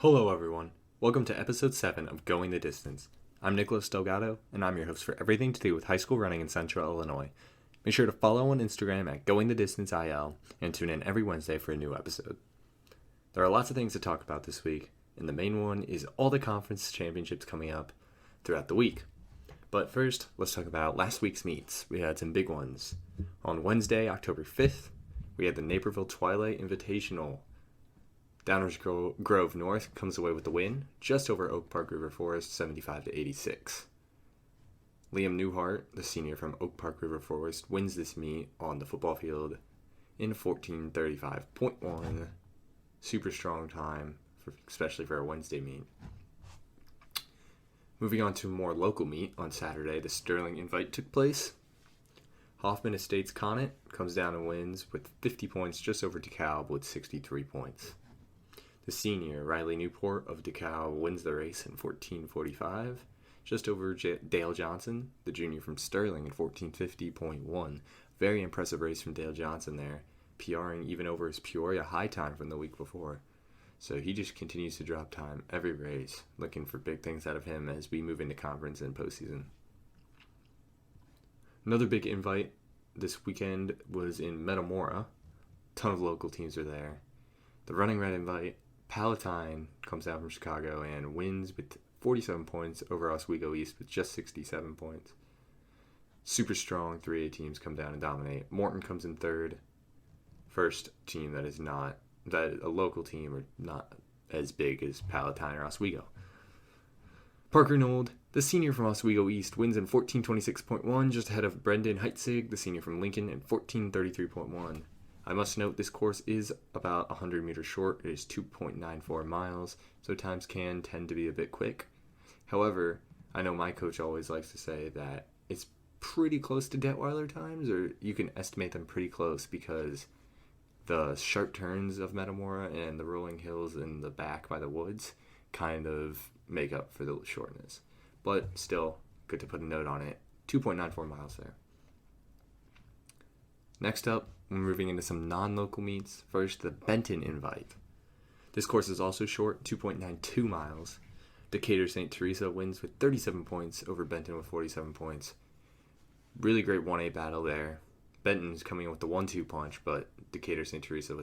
Hello everyone, welcome to episode 7 of Going the Distance. I'm Nicholas Delgado, and I'm your host for everything to do with high school running in Central Illinois. Make sure to follow on Instagram at GoingTheDistanceIL and tune in every Wednesday for a new episode. There are lots of things to talk about this week, and the main one is all the conference championships coming up throughout the week. But first, let's talk about last week's meets. We had some big ones. On Wednesday, October 5th, we had the Naperville Twilight Invitational. Downers Grove North comes away with the win, just over Oak Park River Forest, 75-86. Liam Newhart, the senior from Oak Park River Forest, wins this meet on the football field in 14:35.1. Super strong time, especially for a Wednesday meet. Moving on to a more local meet, on Saturday, the Sterling Invite took place. Hoffman Estates Connet comes down and wins with 50 points just over DeKalb with 63 points. The senior, Riley Newport of DeKalb, wins the race in 14:45, just over Dale Johnson, the junior from Sterling, in 14:50.1. Very impressive race from Dale Johnson there, PRing even over his Peoria high time from the week before. So he just continues to drop time every race, looking for big things out of him as we move into conference and postseason. Another big invite this weekend was in Metamora. A ton of local teams are there. The Running Red invite, Palatine comes down from Chicago and wins with 47 points over Oswego East with just 67 points. Super strong 3A teams come down and dominate. Morton comes in third. First team that is not, that a local team or not as big as Palatine or Oswego. Parker Nold, the senior from Oswego East, wins in 14:26.1, just ahead of Brendan Heitzig, the senior from Lincoln, in 14:33.1. I must note this course is about 100 meters short. It is 2.94 miles, so times can tend to be a bit quick. However, I know my coach always likes to say that it's pretty close to Detweiler times, or you can estimate them pretty close because the sharp turns of Metamora and the rolling hills in the back by the woods kind of make up for the shortness. But still, good to put a note on it. 2.94 miles there. Next up, we're moving into some non-local meets. First, the Benton Invite. This course is also short, 2.92 miles. Decatur St. Teresa wins with 37 points over Benton with 47 points. Really great 1A battle there. Benton's coming in with the 1-2 punch, but Decatur St. Teresa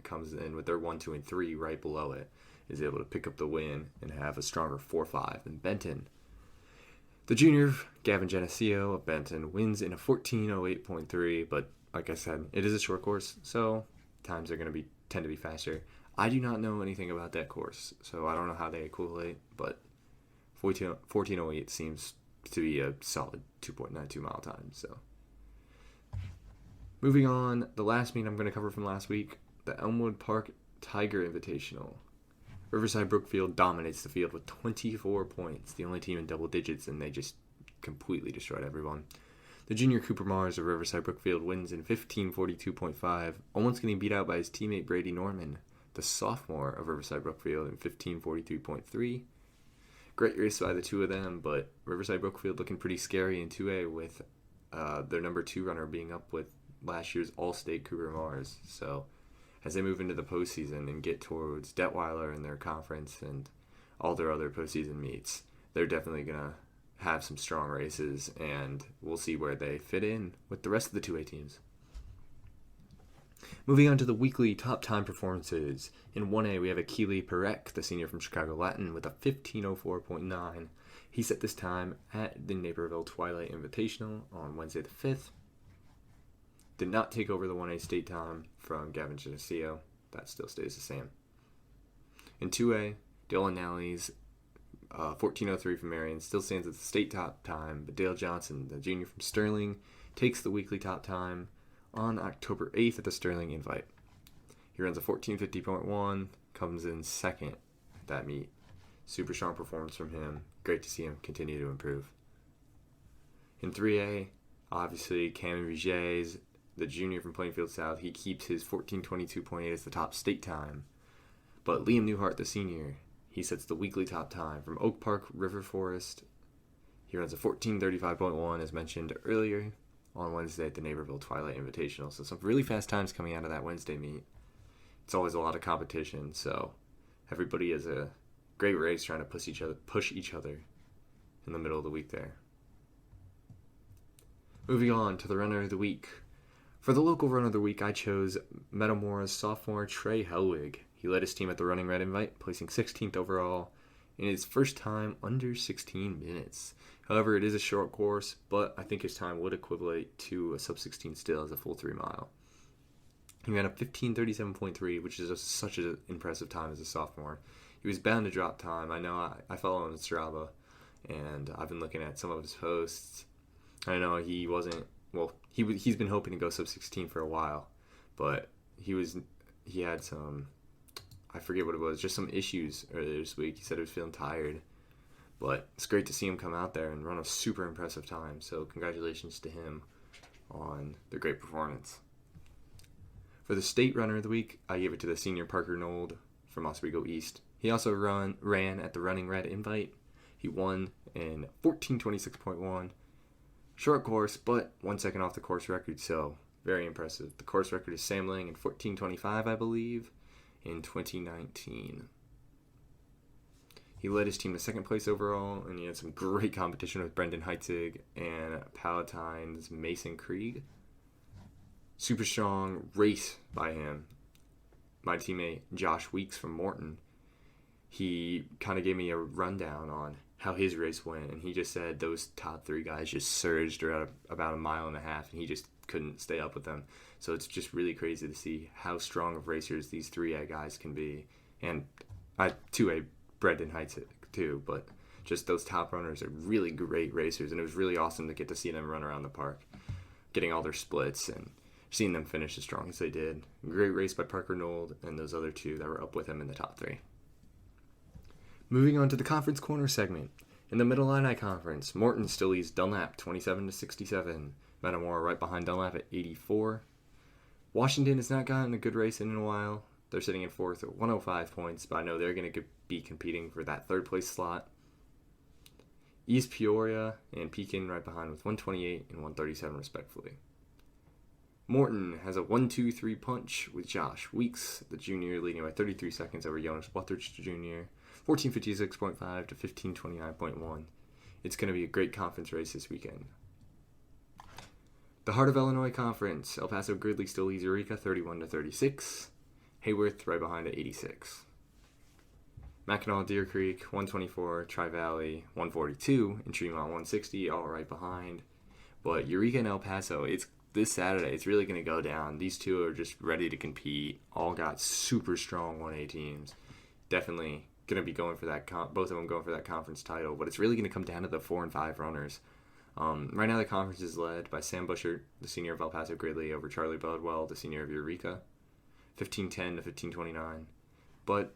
comes in with their 1, 2, and 3 right below it, is able to pick up the win and have a stronger 4-5 than Benton. The junior, Gavin Geneseo of Benton, wins in a 14:08.3, but like I said, it is a short course, so times are going to tend to be faster. I do not know anything about that course, so I don't know how they equate, but 14:08 seems to be a solid 2.92 mile time. So, moving on, the last meet I'm going to cover from last week, the Elmwood Park Tiger Invitational. Riverside Brookfield dominates the field with 24 points, the only team in double digits, and they just completely destroyed everyone. The junior Cooper Mars of Riverside Brookfield wins in 15:42.5, almost getting beat out by his teammate Brady Norman, the sophomore of Riverside Brookfield, in 15:43.3. Great race by the two of them, but Riverside Brookfield looking pretty scary in 2A with their number 2 runner being up with last year's All-State Cooper Mars. So as they move into the postseason and get towards Detweiler and their conference and all their other postseason meets, they're definitely going to have some strong races, and we'll see where they fit in with the rest of the 2A teams. Moving on to the weekly top time performances. In 1A, we have Akili Perek, the senior from Chicago Latin, with a 15:04.9. He set this time at the Naperville Twilight Invitational on Wednesday the 5th. Did not take over the 1A state time from Gavin Geneseo. That still stays the same. In 2A, Dylan Nally's 14:03 from Marion still stands at the state top time, but Dale Johnson, the junior from Sterling, takes the weekly top time on October 8th at the Sterling Invite. He runs a 14:50.1, comes in second at that meet. Super strong performance from him. Great to see him continue to improve. In 3A, obviously, Cameron Viges, the junior from Plainfield South, he keeps his 14:22.8 as the top state time. But Liam Newhart, the senior, he sets the weekly top time from Oak Park River Forest. He runs a 14:35.1, as mentioned earlier, on Wednesday at the Naperville Twilight Invitational. So some really fast times coming out of that Wednesday meet. It's always a lot of competition, so everybody has a great race trying to push each other in the middle of the week there. Moving on to the runner of the week. For the local runner of the week, I chose Metamora's sophomore Trey Helwig. He led his team at the Running Red Invite, placing 16th overall in his first time under 16 minutes. However, it is a short course, but I think his time would equivalent to a sub-16 still as a full 3 mile. He ran a 15:37.3, which is such an impressive time as a sophomore. He was bound to drop time. I know I follow him on Strava, and I've been looking at some of his posts. I know he wasn't, well, he's been hoping to go sub-16 for a while, but he had some, I forget what it was, just some issues earlier this week. He said he was feeling tired, but it's great to see him come out there and run a super impressive time, so congratulations to him on the great performance. For the state runner of the week, I gave it to the senior Parker Nold from Oswego East. He also ran at the Running Red Invite. He won in 14:26.1. Short course, but 1 second off the course record, so very impressive. The course record is Sam Lang in 14:25, I believe, in 2019. He led his team to second place overall, and he had some great competition with Brendan Heitzig and Palatine's Mason Krieg. Super strong race by him. My teammate Josh Weeks from Morton, he kind of gave me a rundown on how his race went, and he just said those top 3 guys just surged around about a mile and a half, and he just couldn't stay up with them. So it's just really crazy to see how strong of racers these 3A guys can be, and 2A Brendan Heitzig too, but just those top runners are really great racers, and it was really awesome to get to see them run around the park, getting all their splits and seeing them finish as strong as they did. Great race by Parker Nold and those other 2 that were up with him in the top 3. Moving on to the conference corner segment. In the Mid-Illini Conference, Morton still leads Dunlap 27-67. Metamora right behind Dunlap at 84. Washington has not gotten a good race in a while. They're sitting in 4th at 105 points, but I know they're going to be competing for that 3rd place slot. East Peoria and Pekin right behind with 128 and 137 respectively. Morton has a 1-2-3 punch with Josh Weeks, the junior, leading by 33 seconds over Jonas Wuthridge, the junior, 14:56.5 to 15:29.1. It's going to be a great conference race this weekend. The Heart of Illinois Conference, El Paso Gridley still leads Eureka 31-36. Hayworth right behind at 86. Mackinac Deer Creek 124, Tri-Valley 142, and Tremont 160 all right behind. But Eureka and El Paso, it's this Saturday, it's really going to go down. These 2 are just ready to compete. All got super strong 1A teams. Definitely going to be going for that, both of them going for that conference title. But it's really going to come down to the 4 and 5 runners. Right now the conference is led by Sam Bushert, the senior of El Paso Gridley, over Charlie Budwell, the senior of Eureka, 15:10 to 15:29. But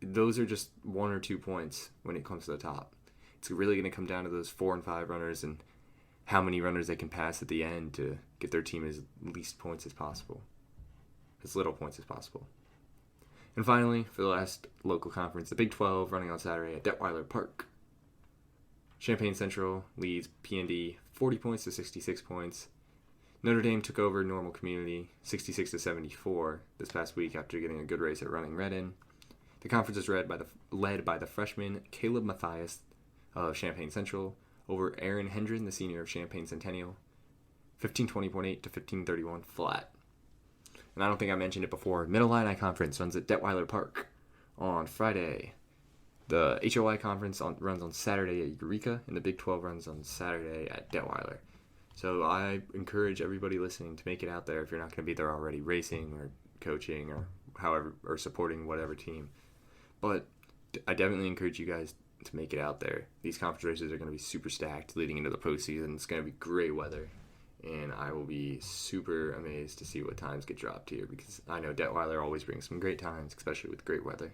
those are just 1 or 2 points when it comes to the top. It's really going to come down to those 4 and 5 runners and how many runners they can pass at the end to get their team as least points as possible, as little points as possible. And finally, for the last local conference, the Big 12 running on Saturday at Detweiler Park. Champaign Central leads PND 40 points to 66 points. Notre Dame took over Normal Community 66 to 74 this past week after getting a good race at Running Red in. The conference is led by the freshman Caleb Mathias of Champaign Central over Aaron Hendren, the senior of Champaign Centennial, 15:20.8 to 15:31 flat. And I don't think I mentioned it before, Mid-Illini Conference runs at Detweiler Park on Friday. The HOI Conference runs on Saturday at Eureka, and the Big 12 runs on Saturday at Detweiler. So I encourage everybody listening to make it out there if you're not going to be there already racing or coaching or however, or supporting whatever team. But I definitely encourage you guys to make it out there. These conference races are going to be super stacked leading into the postseason. It's going to be great weather, and I will be super amazed to see what times get dropped here because I know Detweiler always brings some great times, especially with great weather.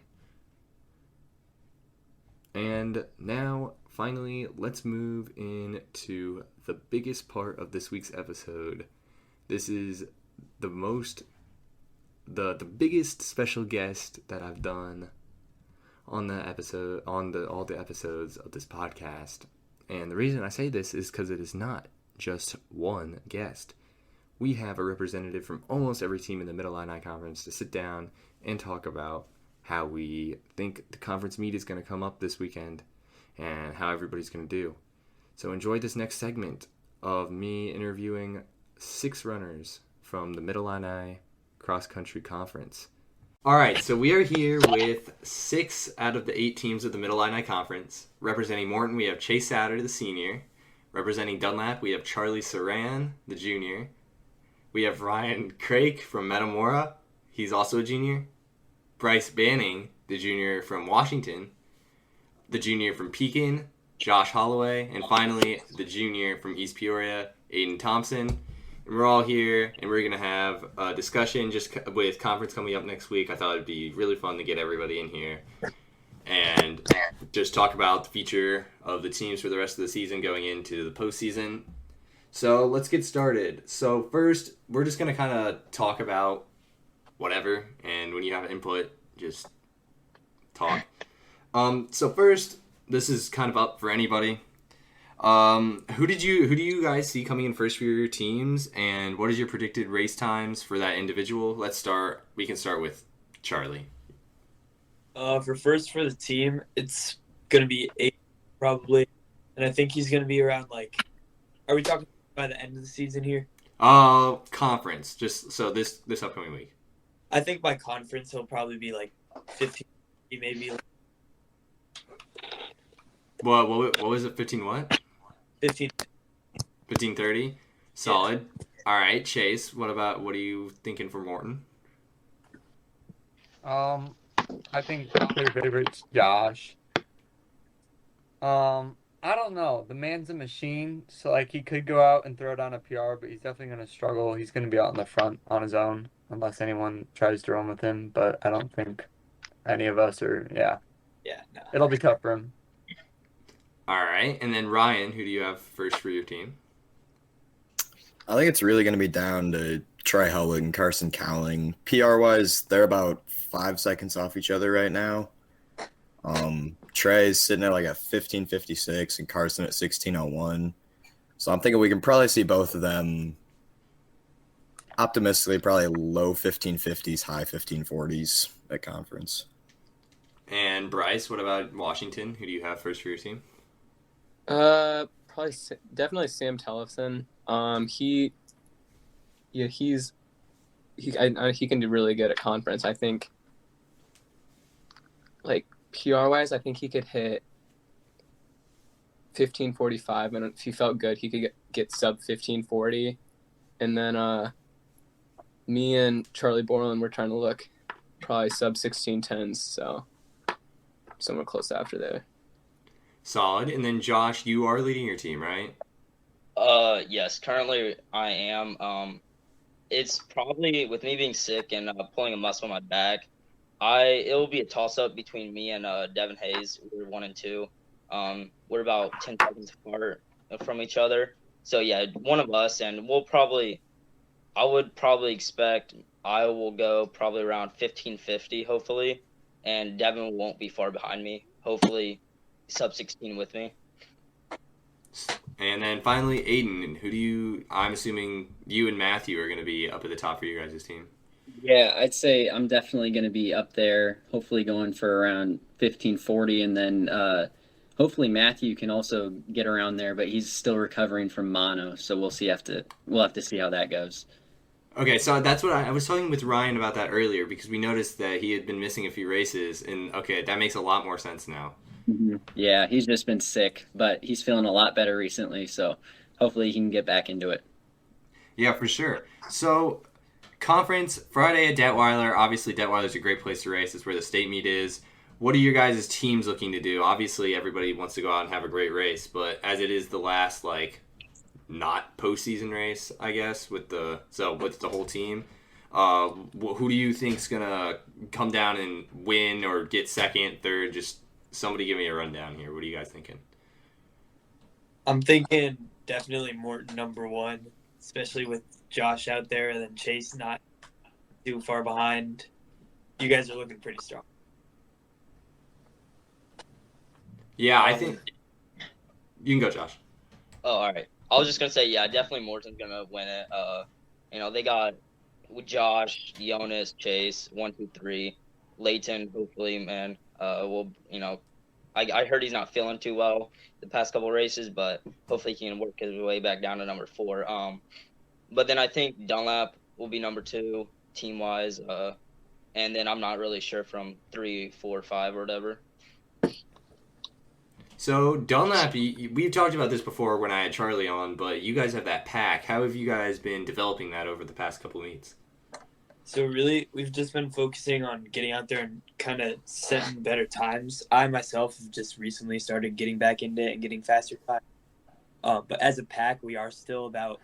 And now, finally, let's move into the biggest part of this week's episode. This is the biggest special guest that I've done on the episode, all the episodes of this podcast. And the reason I say this is because it is not just one guest. We have a representative from almost every team in the Mid-Illini Conference to sit down and talk about how we think the conference meet is going to come up this weekend, and how everybody's going to do. So enjoy this next segment of me interviewing 6 runners from the Mid-Illini Cross Country Conference. All right, so we are here with 6 out of the 8 teams of the Mid-Illini Conference. Representing Morton, we have Chase Satter, the senior. Representing Dunlap, we have Charlie Saran, the junior. We have Ryan Craik from Metamora. He's also a junior. Bryce Banning, the junior from Washington. The junior from Pekin, Josh Holloway. And finally, the junior from East Peoria, Aiden Thompson. And we're all here, and we're going to have a discussion just with conference coming up next week. I thought it'd be really fun to get everybody in here and just talk about the future of the teams for the rest of the season going into the postseason. So let's get started. So first, we're just going to kind of talk about whatever, and when you have input, just talk. So first, this is kind of up for anybody. Who do you guys see coming in first for your teams, and what is your predicted race times for that individual? We can start with Charlie. For the team, it's going to be 8 probably. And I think he's going to be around, are we talking by the end of the season here? Conference, just so this upcoming week. I think by conference, he'll probably be 15, maybe. What was it, 15 what? 15. 15:30? Solid. Yeah. All right, Chase, what are you thinking for Morton? I think their favorite's Josh. I don't know. The man's a machine, so he could go out and throw down a PR, but he's definitely going to struggle. He's going to be out in the front on his own unless anyone tries to run with him, but I don't think any of us are, Yeah, no. It'll be tough for him. All right, and then Ryan, who do you have first for your team? I think it's really going to be down to Trey Hellwig and Carson Cowling. PR-wise, they're about 5 seconds off each other right now. Trey's sitting at a 15:56 and Carson at 16:01. So I'm thinking we can probably see both of them optimistically probably low 15:50s, high 15:40s at conference. And Bryce, what about Washington? Who do you have first for your team? Probably definitely Sam Tellefson. He can do really good at conference. I think, PR wise, I think he could hit 15:45, and if he felt good, he could get sub 15:40. And then me and Charlie Borland were trying to look probably sub 16:10s, so somewhere close after there. Solid. And then Josh, you are leading your team, right? Yes, currently I am. It's probably with me being sick and pulling a muscle in my back. It will be a toss-up between me and Devin Hayes. We're 1 and 2. We're about 10 seconds apart from each other. So yeah, one of us, and I would probably expect I will go probably around 15:50, hopefully, and Devin won't be far behind me. Hopefully, sub 16 with me. And then finally, Aiden, I'm assuming you and Matthew are going to be up at the top for your guys' team. Yeah, I'd say I'm definitely going to be up there, hopefully going for around 15:40, and then hopefully Matthew can also get around there, but he's still recovering from mono, so we'll have to see how that goes. Okay, so that's what I was talking with Ryan about that earlier, because we noticed that he had been missing a few races, and okay, that makes a lot more sense now. Mm-hmm. Yeah, he's just been sick, but he's feeling a lot better recently, so hopefully he can get back into it. Yeah, for sure. So, conference, Friday at Detweiler. Obviously, Detweiler's a great place to race. It's where the state meet is. What are your guys' teams looking to do? Obviously, everybody wants to go out and have a great race, but as it is the last, not postseason race, I guess, with the whole team, who do you think's going to come down and win or get second, third? Just somebody give me a rundown here. What are you guys thinking? I'm thinking definitely Morton number 1, especially with Josh out there and then Chase not too far behind. You guys are looking pretty strong. Yeah, I think you can go, Josh. Oh, all right. I was just gonna say, yeah, definitely Morton's gonna win it. They got with Josh, Jonas, Chase, 1, 2, 3. Leighton, hopefully, man, will, I heard he's not feeling too well the past couple races, but hopefully he can work his way back down to number 4. But then I think Dunlap will be number 2 team wise, and then I'm not really sure from 3, 4, 5 or whatever. So Dunlap, we've talked about this before when I had Charlie on, but you guys have that pack. How have you guys been developing that over the past couple meets? So really, we've just been focusing on getting out there and kind of setting better times. I myself have just recently started getting back into it and getting faster time. But as a pack, we are still about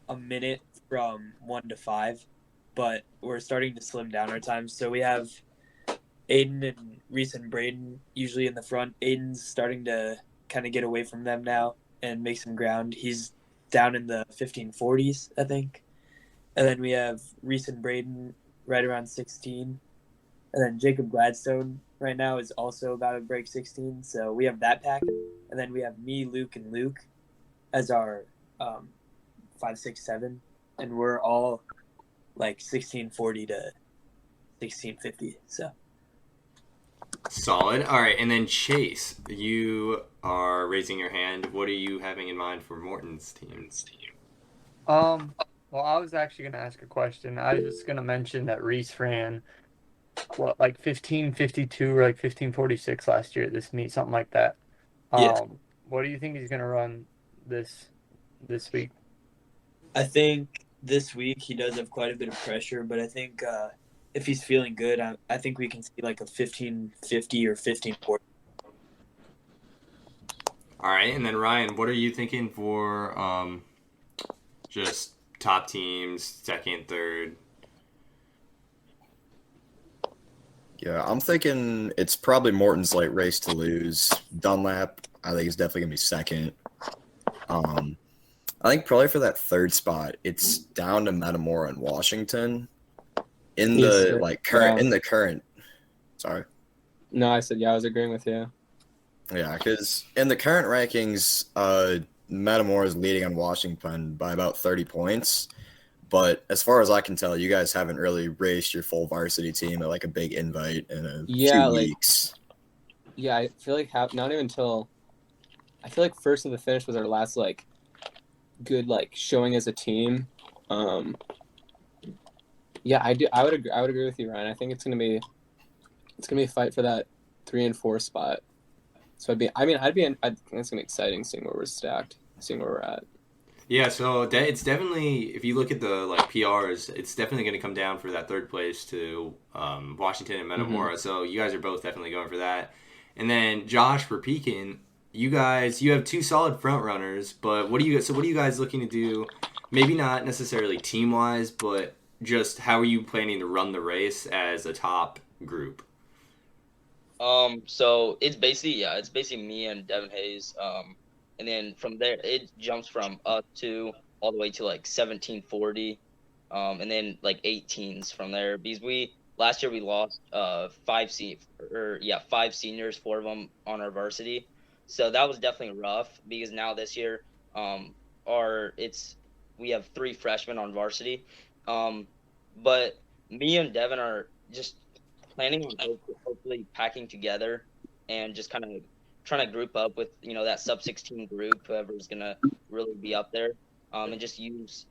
a minute from 1 to 5, but we're starting to slim down our times. So we have Aiden and Reese and Braden usually in the front. Aiden's starting to kind of get away from them now and make some ground. He's down in the 1540s, I think. And then we have Reese and Braden right around 16. And then Jacob Gladstone right now is also about to break 16. So we have that pack. And then we have me, Luke, and Luke as our 5, 6, 7. And we're all like 1640 to 1650. So. Solid. All right, and then Chase, you are raising your hand. What are you having in mind for Morton's team? Well, I was actually going to ask a question. I was just going to mention that Reese ran, like 15:52 or like 15:46 last year at this meet, something like that. Yeah. What do you think he's going to run this week? I think this week he does have quite a bit of pressure, but I think if he's feeling good, I think we can see like a 15:50 or 15:40. All right, and then Ryan, what are you thinking for just top teams, second, third? Yeah, I'm thinking it's probably Morton's late race to lose. Dunlap, I think, is definitely gonna be second. I think probably for that third spot, it's down to Metamora and Washington. In the current. Sorry. No, I said I was agreeing with you. Yeah, because in the current rankings, Metamora is leading on Washington by about 30 points. But as far as I can tell, you guys haven't really raced your full varsity team at like a big invite in a few weeks. Yeah, I feel like not even until I feel like first in the finish was our last like good like showing as a team. Yeah, I do. I would agree with you, Ryan. I think it's gonna be a fight for that 3 and 4 spot. So I think it's gonna be exciting seeing where we're stacked, seeing where we're at. Yeah, so it's definitely, if you look at the like PRs, it's definitely going to come down for that third place to Washington and Metamora. Mm-hmm. So you guys are both definitely going for that. And then Josh, for Pekin, you have 2 solid front runners, but what are you guys looking to do? Maybe not necessarily team wise, but just how are you planning to run the race as a top group? So it's basically me and Devin Hayes. And then from there it jumps from up to all the way to like 1740, and then like 18s from there. Because last year we lost 5 seniors, 4 of them on our varsity. So that was definitely rough, because now this year we have 3 freshmen on varsity. But me and Devin are just planning on hopefully packing together and just kind of trying to group up with, that sub-16 group, whoever's going to really be up there, and just use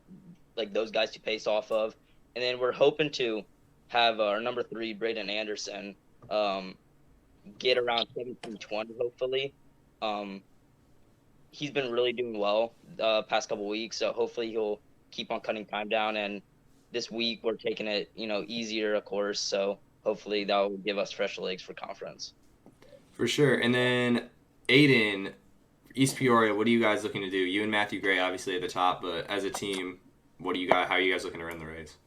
like those guys to pace off of. And then we're hoping to have our number 3, Braden Anderson, get around 17:20, hopefully. He's been really doing well the past couple weeks, so hopefully he'll keep on cutting time down. And this week we're taking it, easier, of course. So hopefully that will give us fresh legs for conference. For sure. And then Aiden, East Peoria, what are you guys looking to do? You and Matthew Gray obviously at the top, but as a team, how are you guys looking to run the race?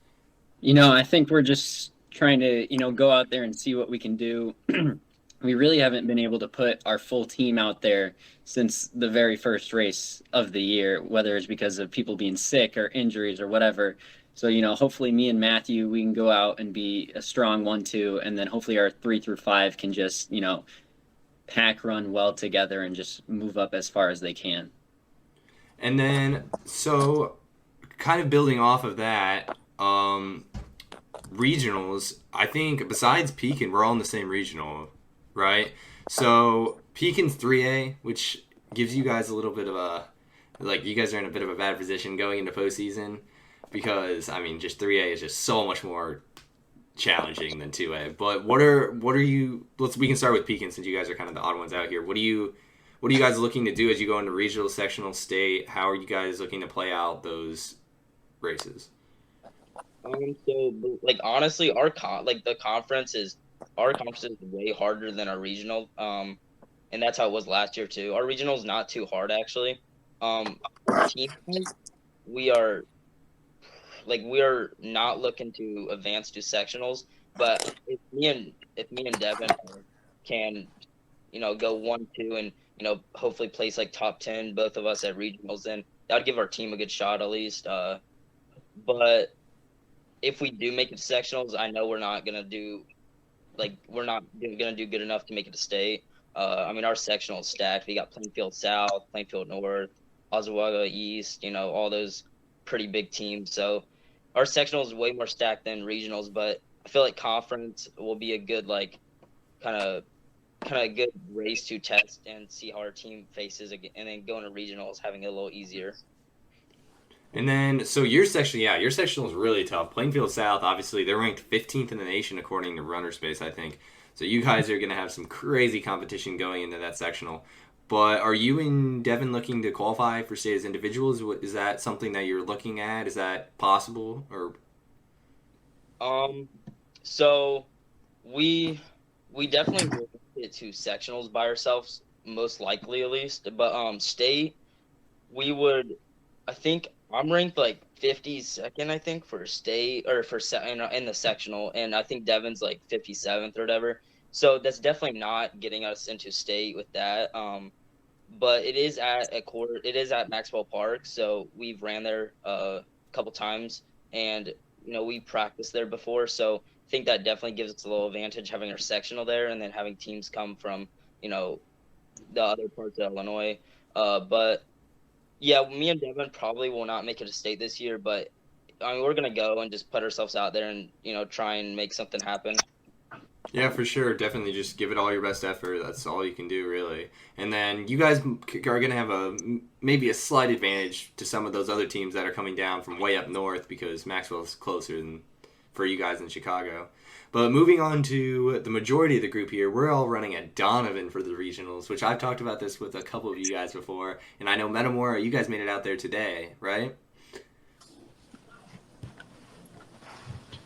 I think we're just trying to, go out there and see what we can do. We really haven't been able to put our full team out there since the very first race of the year, whether it's because of people being sick or injuries or whatever. So, hopefully me and Matthew, we can go out and be a strong 1-2, and then hopefully our 3 through 5 can just, pack run well together and just move up as far as they can. And then, so kind of building off of that, regionals, I think besides Pekin, we're all in the same regional, right? So Pekin's 3A, which gives you guys a little bit of a, like, you guys are in a bit of a bad position going into postseason because, I mean, just 3A is just so much more challenging than 2A. But what are you, we can start with Pekin since you guys are kind of the odd ones out here. What are you guys looking to do as you go into regional, sectional, state? How are you guys looking to play out those races? So like honestly, our conference is way harder than our regional. And that's how it was last year too. Our regional is not too hard actually. Team we are not looking to advance to sectionals, but if me and Devin can, go 1-2 and hopefully place like top 10, both of us at regionals, then that would give our team a good shot at least. But if we do make it to sectionals, I know we're not gonna do good enough to make it to state. I mean, our sectional is stacked. We got Plainfield South, Plainfield North, Oswego East, all those pretty big teams. So our sectional is way more stacked than regionals, but I feel like conference will be a good kind of good race to test and see how our team faces again, and then going to regionals having it a little easier. And then, so your sectional is really tough. Plainfield South, obviously, they're ranked 15th in the nation according to Runner Space, I think. So you guys are going to have some crazy competition going into that sectional. But are you and Devin looking to qualify for state as individuals? Is that something that you're looking at? Is that possible? Or so we definitely will get to sectionals by ourselves, most likely at least. But state, we would, I think. I'm ranked 52nd, I think, for state or in the sectional, and I think Devin's 57th or whatever. So that's definitely not getting us into state with that. But it is at Maxwell Park, so we've ran there a couple times, and we practiced there before. So I think that definitely gives us a little advantage having our sectional there, and then having teams come from the other parts of Illinois. But yeah, me and Devin probably will not make it to state this year, but I mean, we're going to go and just put ourselves out there and, try and make something happen. Yeah, for sure. Definitely just give it all your best effort. That's all you can do, really. And then you guys are going to have maybe a slight advantage to some of those other teams that are coming down from way up north because Maxwell's closer for you guys in Chicago. But moving on to the majority of the group here, we're all running at Donovan for the regionals, which I've talked about this with a couple of you guys before. And I know Metamora, you guys made it out there today, right?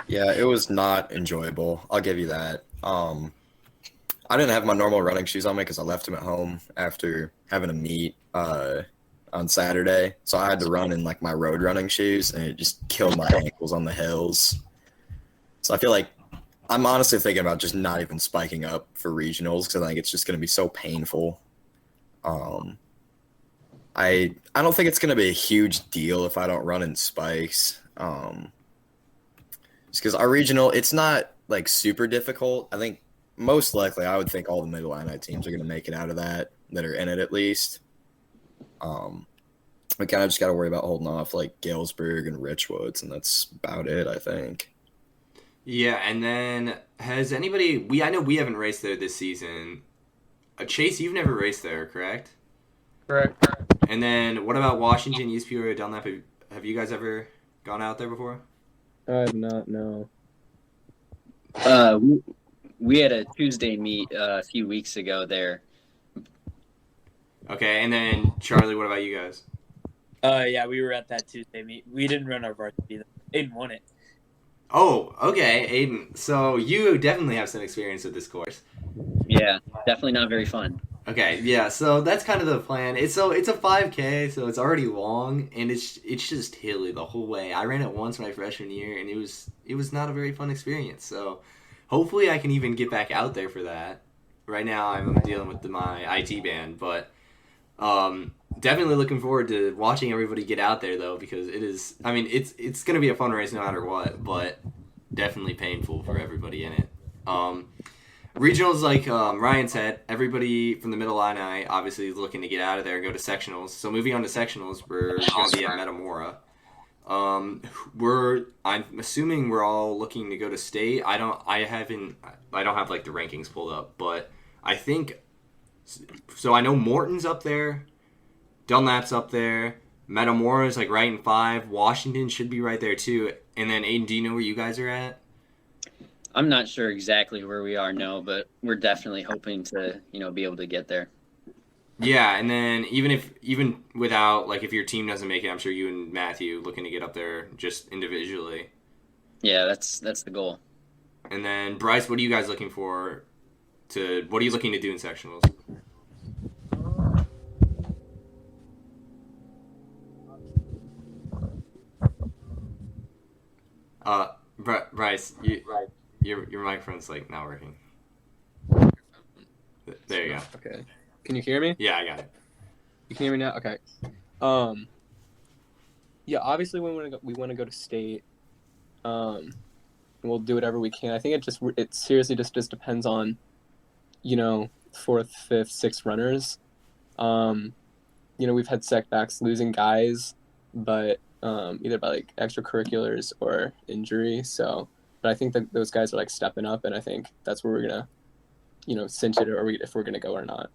Yeah, it was not enjoyable. I'll give you that. I didn't have my normal running shoes on me because I left them at home after having a meet on Saturday. So I had to run in my road running shoes, and it just killed my ankles on the hills. So I feel like I'm honestly thinking about just not even spiking up for regionals because I think it's just going to be so painful. I don't think it's going to be a huge deal if I don't run in spikes. Just because our regional, it's not super difficult. I think most likely I would think all the Mid-Illini teams are going to make it out of that are in it at least. We kind of just got to worry about holding off Galesburg and Richwoods, and that's about it, I think. Yeah, and then has anybody... I know we haven't raced there this season. Chase, you've never raced there, correct? Correct. And then what about Washington, East Peoria, Dunlap? Have you guys ever gone out there before? I have not, no. We had a Tuesday meet a few weeks ago there. Okay, and then Charlie, what about you guys? Yeah, we were at that Tuesday meet. We didn't run our varsity though. Aiden won it. Oh, okay, Aiden. So you definitely have some experience with this course. Yeah, definitely not very fun. Okay, yeah, so that's kind of the plan. It's a 5K, so it's already long, and it's just hilly the whole way. I ran it once my freshman year, and it was not a very fun experience. So hopefully I can even get back out there for that. Right now I'm dealing with my IT band, but definitely looking forward to watching everybody get out there though, because it's going to be a fun race no matter what, but definitely painful for everybody in it. Regionals, like Ryan said, everybody from the Mid-Illini obviously is looking to get out of there and go to sectionals. So moving on to sectionals, we're going to be at Metamora. I'm assuming we're all looking to go to state. I don't have like the rankings pulled up, but I think so. I know Morton's up there, Dunlap's up there, Metamora's like right in 5. Washington should be right there too. And then Aiden, do you know where you guys are at? I'm not sure exactly where we are now, but we're definitely hoping to, be able to get there. Yeah, and then even without, like, if your team doesn't make it, I'm sure you and Matthew looking to get up there just individually. Yeah, that's the goal. And then Bryce, what are you guys looking for? What are you looking to do in sectionals? Bryce, your microphone's like not working. There you go. Okay. Can you hear me? Yeah, I got it. You can hear me now? Okay. Yeah, obviously we want to go to state. We'll do whatever we can. I think it seriously just depends on, 4th, 5th, 6th runners. We've had setbacks losing guys, but either by like extracurriculars or injury. So, but I think that those guys are like stepping up, and I think that's where we're gonna, cinch it, or if we're gonna go or not.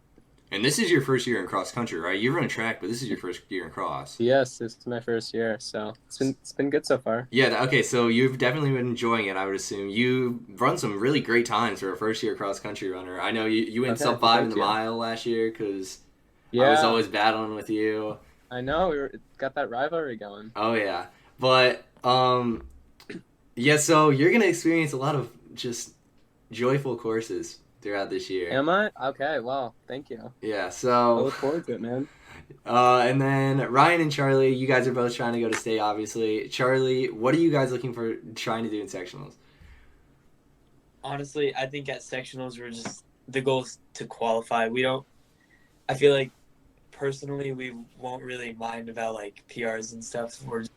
And this is your first year in cross country, right? You run track, but this is your first year in cross. Yes, this is my first year, so it's been good so far. Yeah, okay, so you've definitely been enjoying it, I would assume. You run some really great times for a first year cross country runner. I know you went sub 5 in the mile last year because I was always battling with you. I know, we got that rivalry going. Oh yeah, but yeah, so you're gonna experience a lot of just joyful courses throughout this year. Am I? Okay, well, thank you. Yeah, so I look forward to it, man. And then Ryan and Charlie, you guys are both trying to go to state, obviously. Charlie, what are you guys looking for trying to do in sectionals? Honestly, I think at sectionals the goal is to qualify. I feel like personally we won't really mind about like PRs and stuff. We're just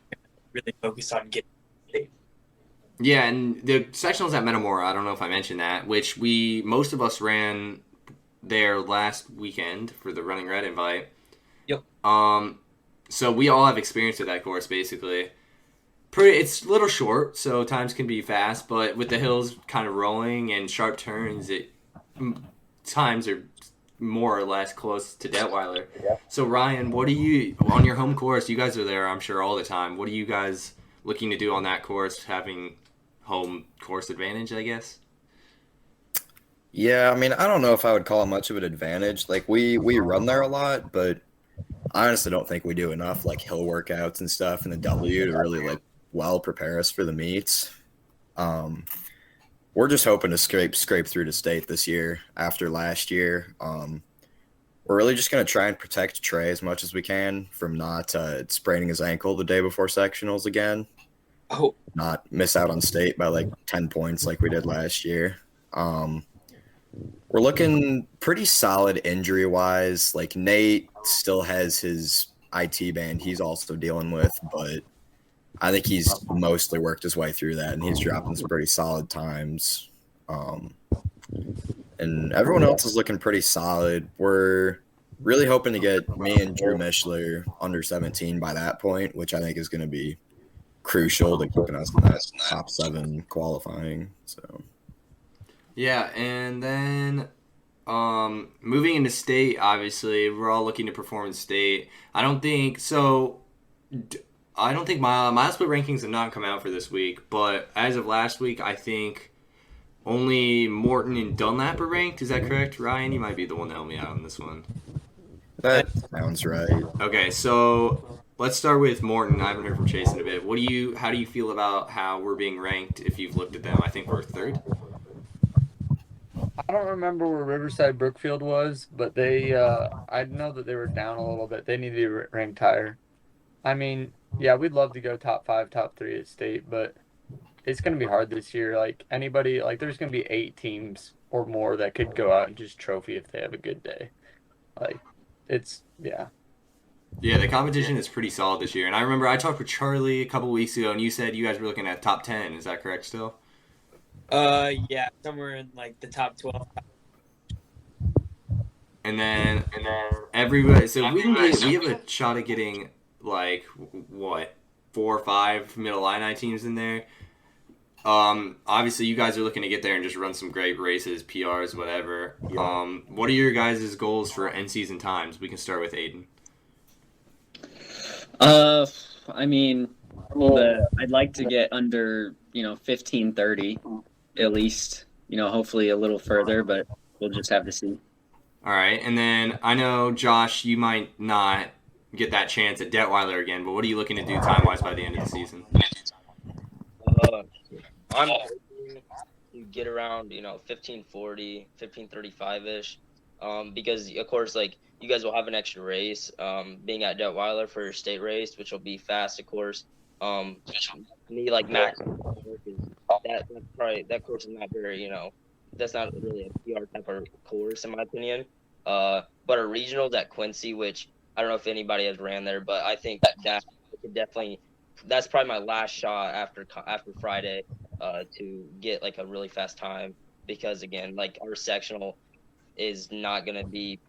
really focused on getting state. Yeah, and the sectionals at Metamora, I don't know if I mentioned that, which most of us ran there last weekend for the Running Red invite. Yep. So we all have experience with that course, basically. It's a little short, so times can be fast, but with the hills kind of rolling and sharp turns, times are more or less close to Detweiler. Yeah. So Ryan, what do you, on your home course, you guys are there, I'm sure, all the time. What are you guys looking to do on that course, having home course advantage, I guess? Yeah, I mean, I don't know if I would call it much of an advantage. Like, we run there a lot, but I honestly don't think we do enough, like, hill workouts and stuff in the W to really, like, well prepare us for the meets. We're just hoping to scrape through to state this year after last year. We're really just going to try and protect Trey as much as we can from not spraining his ankle the day before sectionals again. Oh. Not miss out on state by like 10 points like we did last year. We're looking pretty solid injury-wise. Like, Nate still has his IT band he's also dealing with, but I think he's mostly worked his way through that, and he's dropping some pretty solid times. And everyone else is looking pretty solid. We're really hoping to get me and Drew Mishler under 17 by that point, which I think is going to be crucial to keeping us in that top 7 qualifying. So, yeah, and then moving into state, obviously, we're all looking to perform in state. I don't think my split rankings have not come out for this week, but as of last week, I think only Morton and Dunlap are ranked. Is that correct, Ryan? You might be the one to help me out on this one. That sounds right. Okay, so let's start with Morton. I haven't heard from Chase in a bit. How do you feel about how we're being ranked if you've looked at them? I think we're 3rd. I don't remember where Riverside Brookfield was, but I know that they were down a little bit. They need to be ranked higher. I mean, yeah, we'd love to go top 5, top 3 at state, but it's going to be hard this year. Like, anybody, like, there's going to be 8 teams or more that could go out and just trophy if they have a good day. Like, yeah. Yeah, the competition is pretty solid this year. And I remember I talked with Charlie a couple weeks ago, and you said you guys were looking at top 10. Is that correct still? Yeah, somewhere in, like, the top 12. And then everybody, so we have a shot at getting, like, what, 4 or 5 Mid-Illini teams in there. Obviously, you guys are looking to get there and just run some great races, PRs, whatever. What are your guys' goals for end-season times? We can start with Aiden. I mean, I'd like to get under 15:30 at least. Hopefully a little further, but we'll just have to see. All right, and then I know, Josh, you might not get that chance at Detweiler again, but what are you looking to do time-wise by the end of the season? I'm hoping to get around 15:40, 15:35ish, because of course you guys will have an extra race, being at Detweiler for your state race, which will be fast, of course. Me max that course is not very that's not really a PR type of course in my opinion. But a regionals at Quincy, which I don't know if anybody has ran there, but I think that could definitely, that's probably my last shot after Friday, to get a really fast time, because again, our sectional is not going to be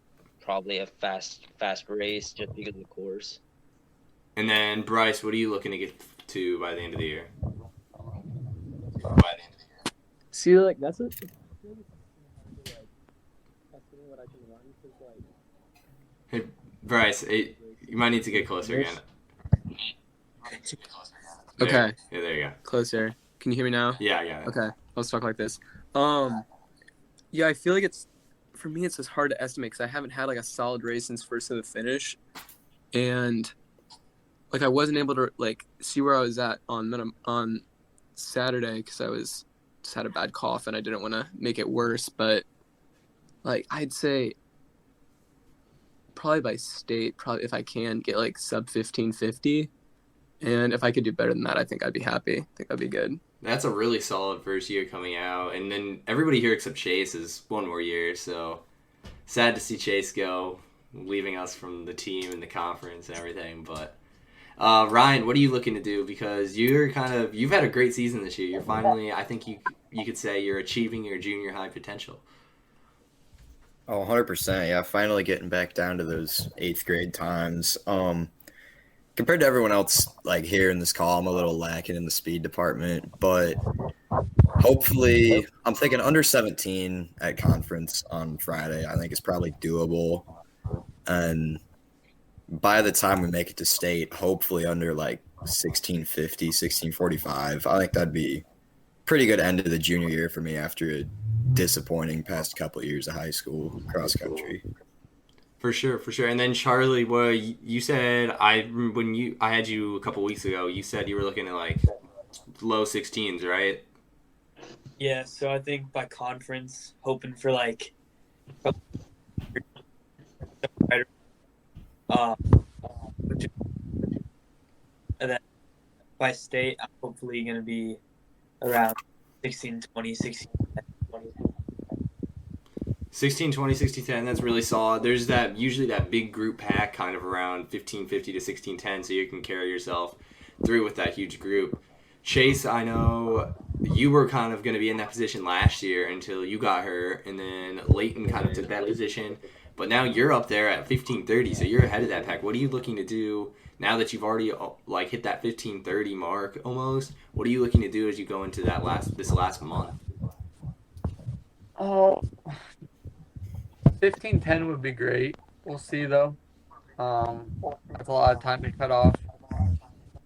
probably a fast race just because of the course. And then Bryce, what are you looking to get to by the end of the year? See, that's it. Hey, Bryce, you might need to get closer again. Okay. Yeah, there you go. Closer. Can you hear me now? Yeah, yeah. Okay. Let's talk like this. Yeah, I feel like for me, it's just hard to estimate because I haven't had a solid race since first to the finish, and I wasn't able to see where I was at on Saturday because I just had a bad cough and I didn't want to make it worse. But I'd say probably by state, if I can get sub 15:50, and if I could do better than that, I think I'd be happy. I think that'd be good. That's a really solid first year coming out, and then everybody here except Chase is one more year, so sad to see Chase go, leaving us from the team and the conference and everything. But Ryan, what are you looking to do? Because you've had a great season this year. You're finally, I think you could say you're achieving your junior high potential. Oh, 100%. Yeah, finally getting back down to those 8th grade times. Compared to everyone else, here in this call, I'm a little lacking in the speed department, but hopefully, I'm thinking under 17 at conference on Friday. I think it's probably doable, and by the time we make it to state, hopefully under 16:50, 16:45. I think that'd be pretty good end of the junior year for me after a disappointing past couple of years of high school cross country. For sure. And then Charlie, well, you said I had you a couple weeks ago, you said you were looking at low 16s, right? Yeah, so I think by conference, hoping for and then by state, I'm hopefully going to be around 16:20, 16:20. 16:20, 16:10, that's really solid. There's usually that big group pack kind of around 15:50 to 16:10, so you can carry yourself through with that huge group. Chase, I know you were kind of going to be in that position last year until you got hurt, and then Leighton kind of took that position. But now you're up there at 15:30, so you're ahead of that pack. What are you looking to do now that you've already hit that 15:30 mark almost? What are you looking to do as you go into this last month? 15:10 would be great. We'll see though. That's a lot of time to cut off.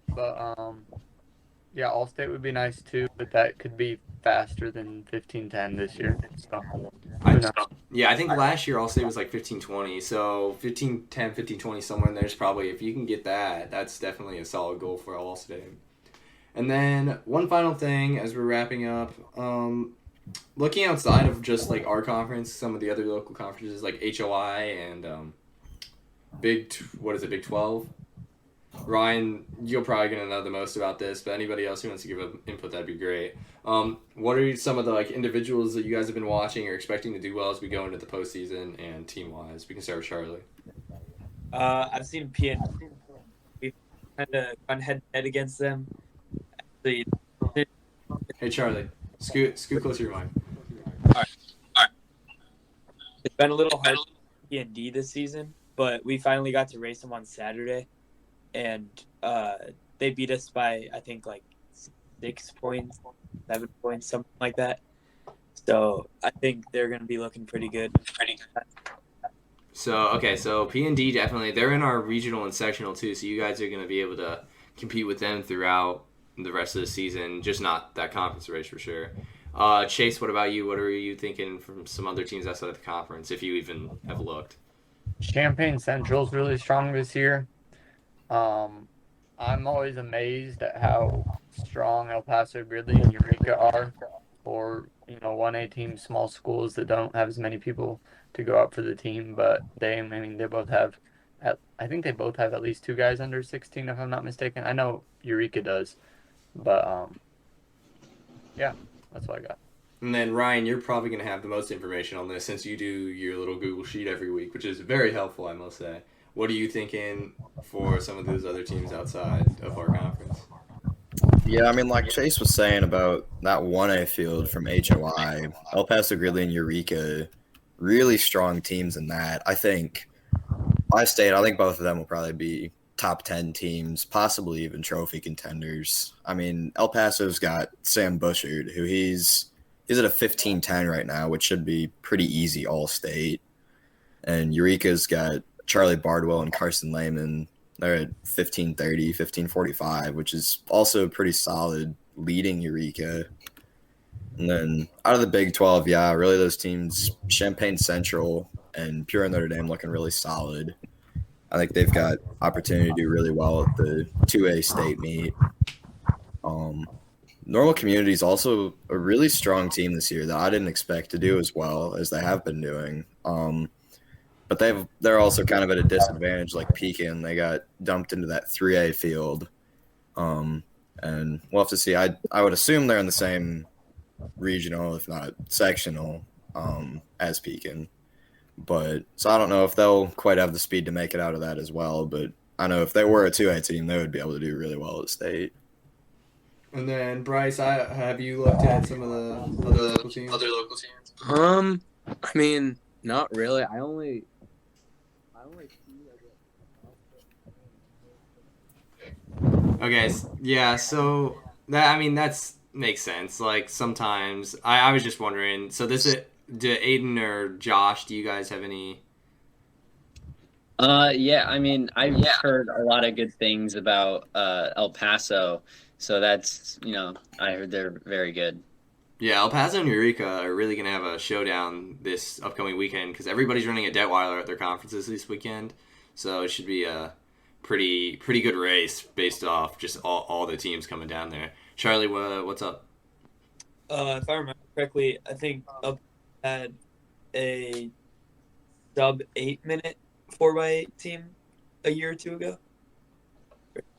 But yeah, All-State would be nice too, but that could be faster than 15:10 this year. So yeah, I think last year All-State was 15:20, so 15:10, 15:20 somewhere in there's probably, if you can get that, that's definitely a solid goal for All-State. And then one final thing as we're wrapping up, looking outside of just our conference, some of the other local conferences like HOI and Big 12. Ryan, you're probably going to know the most about this, but anybody else who wants to give input, that'd be great. What are some of the individuals that you guys have been watching or expecting to do well as we go into the postseason and team-wise? We can start with Charlie. I've seen PN. We've kind of gone head-to-head against them. Hey, Charlie, scoot closer to your mic. All right. It's been a little hard for PND this season, but we finally got to race them on Saturday. And they beat us by I think like 6 points, 7 points, something like that. So I think they're going to be looking pretty good. So P&D definitely, they're in our regional and sectional too, so you guys are going to be able to compete with them throughout the rest of the season, just not that conference race for sure. Chase, what about you? What are you thinking from some other teams outside of the conference, if you even have looked? Champaign Central's really strong this year. I'm always amazed at how strong El Paso, Gridley, and Eureka are for 1A team, small schools that don't have as many people to go up for the team. But they both have, I think they both have at least 2 guys under 16, if I'm not mistaken. I know Eureka does, but yeah, that's what I got. And then Ryan, you're probably going to have the most information on this since you do your little Google sheet every week, which is very helpful, I must say. What are you thinking for some of those other teams outside of our conference? Yeah, I mean, like Chase was saying about that 1A field from HOI, El Paso, Gridley, and Eureka, really strong teams in that. I think I think both of them will probably be top 10 teams, possibly even trophy contenders. I mean, El Paso's got Sam Bushard, who he's at a 15-10 right now, which should be pretty easy all-state. And Eureka's got Charlie Bardwell and Carson Lehman. They're at 1530, 1545, which is also pretty solid, leading Eureka. And then out of the Big 12, yeah, really those teams, Champaign Central and Pure Notre Dame looking really solid. I think they've got opportunity to do really well at the 2A state meet. Normal Community is also a really strong team this year that I didn't expect to do as well as they have been doing. But they're also kind of at a disadvantage like Pekin. They got dumped into that 3A field. And we'll have to see. I would assume they're in the same regional, if not sectional, as Pekin. But so I don't know if they'll quite have the speed to make it out of that as well. But I know if they were a 2A team, they would be able to do really well at state. And then Bryce, have you looked at some of the other local teams? I mean, not really. I only Okay, yeah, so that's makes sense. Like sometimes I was just wondering. So do Aiden or Josh? Do you guys have any? Yeah. I mean, I've heard a lot of good things about El Paso, so that's I heard they're very good. Yeah, El Paso and Eureka are really going to have a showdown this upcoming weekend because everybody's running a Detweiler at their conferences this weekend. So it should be a pretty good race based off just all the teams coming down there. Charlie, what's up? If I remember correctly, I think Up had a sub 8-minute 4x8 team a year or two ago.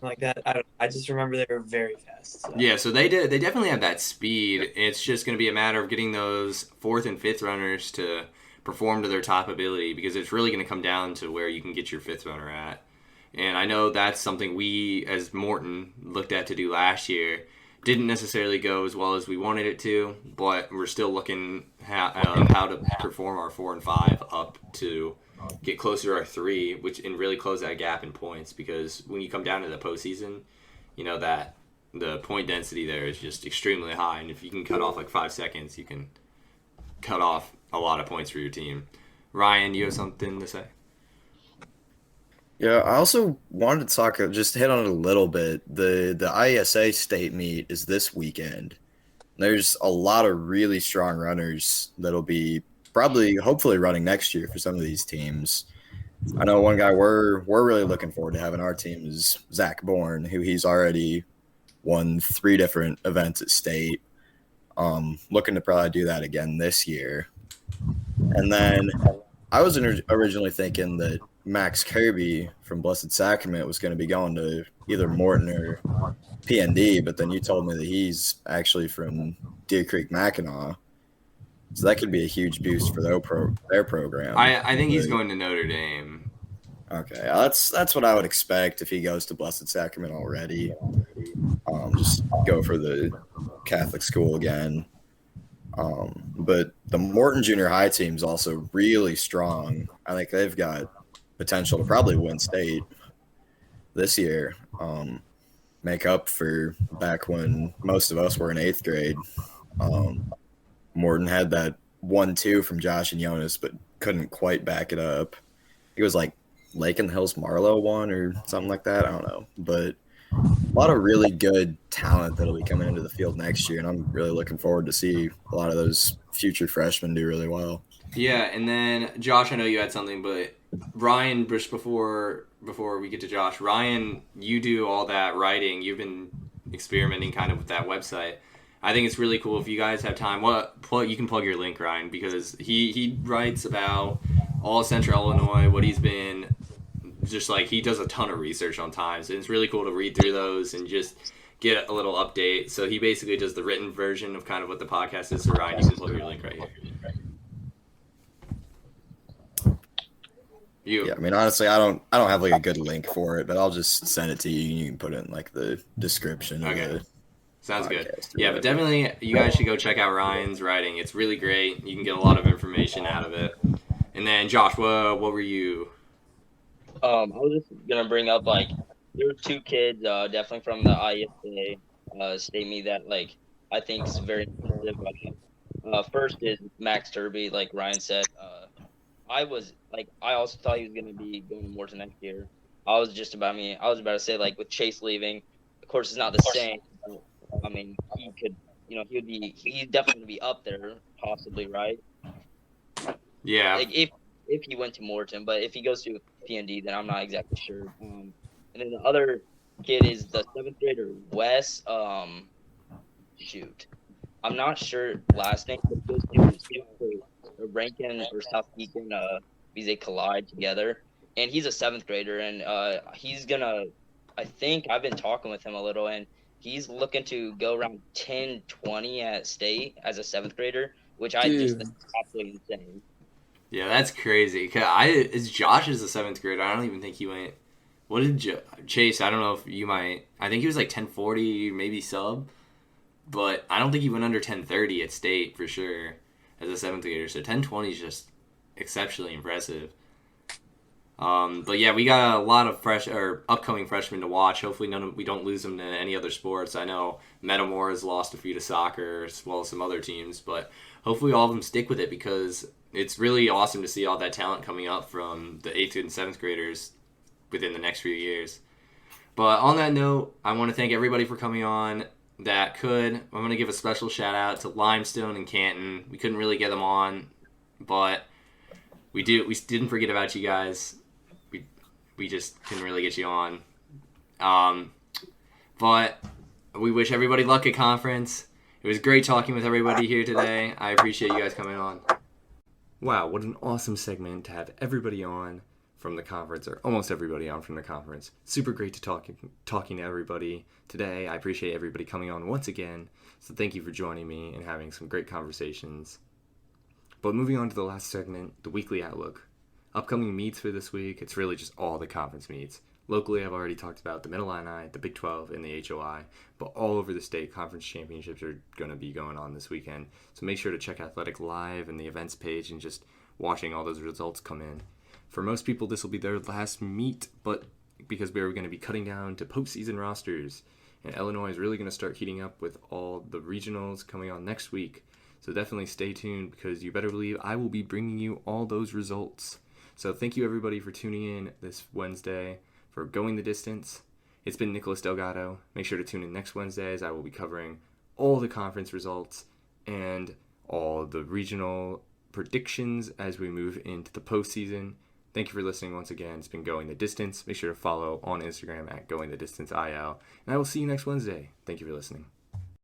Like that. I just remember they were very fast. So. Yeah, so they definitely have that speed. It's just going to be a matter of getting those 4th and 5th runners to perform to their top ability because it's really going to come down to where you can get your 5th runner at. And I know that's something we, as Morton, looked at to do last year. Didn't necessarily go as well as we wanted it to, but we're still looking how to perform our 4 and 5 up to get closer to our 3, and really close that gap in points. Because when you come down to the postseason, that the point density there is just extremely high, and if you can cut off like 5 seconds, you can cut off a lot of points for your team. Ryan, you have something to say? Yeah, I also wanted to just hit on it a little bit. The ISA state meet is this weekend. There's a lot of really strong runners that'll be hopefully running next year for some of these teams. I know one guy we're really looking forward to having our team is Zach Bourne, who he's already won 3 different events at state. Looking to probably do that again this year. And then I was originally thinking that Max Kirby from Blessed Sacrament was going to be going to either Morton or PND, but then you told me that he's actually from Deer Creek Mackinac. So that could be a huge boost for their program. I think he's going to Notre Dame. Okay, that's what I would expect if he goes to Blessed Sacrament already. Just go for the Catholic school again. But the Morton Junior High team is also really strong. I think they've got potential to probably win state this year. make up for back when most of us were in 8th grade. Morton had that 1-2 from Josh and Jonas, but couldn't quite back it up. He was like Lake in the Hills Marlowe won or something like that. I don't know. But a lot of really good talent that'll be coming into the field next year, and I'm really looking forward to see a lot of those future freshmen do really well. Yeah, and then Josh, I know you had something, but Ryan, just before we get to Josh, Ryan, you do all that writing. You've been experimenting kind of with that website. I think it's really cool if you guys have time. You can plug your link, Ryan, because he writes about all of Central Illinois, what he's been just like. He does a ton of research on times, and it's really cool to read through those and just get a little update. So he basically does the written version of kind of what the podcast is. So Ryan, you can plug your link right here. Yeah, I mean, honestly, I don't have like a good link for it, but I'll just send it to you. And you can put it in like the description. Okay. Of the Sounds good. podcast or Yeah, but whatever. definitely you guys should go check out Ryan's writing. It's really great. You can get a lot of information out of it. And then Josh, what were you? I was just gonna bring up like there were 2 kids, definitely from the ISA state meet that like I think is very impressive. First is Max Turby, like Ryan said. I also thought he was gonna be going to Morton next year. I was about to say like with Chase leaving, of course it's not the same. But, I mean, he's definitely gonna be up there, possibly, right? Yeah. Like if he went to Morton, but if he goes to PND, then I'm not exactly sure. And then the other kid is the 7th grader Wes. I'm not sure last name, but those two Rankin or South Beacon, because they collide together. And he's a 7th grader, and he's gonna. I think I've been talking with him a little, and he's looking to go around 10-20 at state as a 7th grader, which I just think is absolutely insane. Yeah, that's crazy. Josh is a 7th grader. I don't even think he went. What did Chase? I don't know if you might. I think he was like 1040, maybe sub, but I don't think he went under 1030 at state for sure as a 7th grader. So 1020 is just exceptionally impressive. But yeah, we got a lot of upcoming freshmen to watch. Hopefully we don't lose them to any other sports. I know Metamora has lost a few to soccer as well as some other teams, but hopefully all of them stick with it because it's really awesome to see all that talent coming up from the 8th and 7th graders within the next few years. But on that note, I want to thank everybody for coming on that could. I'm going to give a special shout out to Limestone and Canton. We couldn't really get them on, but we didn't forget about you guys. We just couldn't really get you on. But we wish everybody luck at conference. It was great talking with everybody here today. I appreciate you guys coming on. Wow, what an awesome segment to have everybody on from the conference, or almost everybody on from the conference. Super great to talking to everybody today. I appreciate everybody coming on once again. So thank you for joining me and having some great conversations. But moving on to the last segment, the weekly outlook. Upcoming meets for this week, it's really just all the conference meets. Locally, I've already talked about the Mid-Illini, the Big 12, and the HOI, but all over the state, conference championships are going to be going on this weekend. So make sure to check Athletic Live and the events page and just watching all those results come in. For most people, this will be their last meet, but because we're going to be cutting down to postseason rosters, and Illinois is really going to start heating up with all the regionals coming on next week. So definitely stay tuned because you better believe I will be bringing you all those results. So thank you everybody for tuning in this Wednesday for Going the Distance. It's been Nicholas Delgado. Make sure to tune in next Wednesday as I will be covering all the conference results and all the regional predictions as we move into the postseason. Thank you for listening once again. It's been Going the Distance. Make sure to follow on Instagram at GoingTheDistanceIL. And I will see you next Wednesday. Thank you for listening.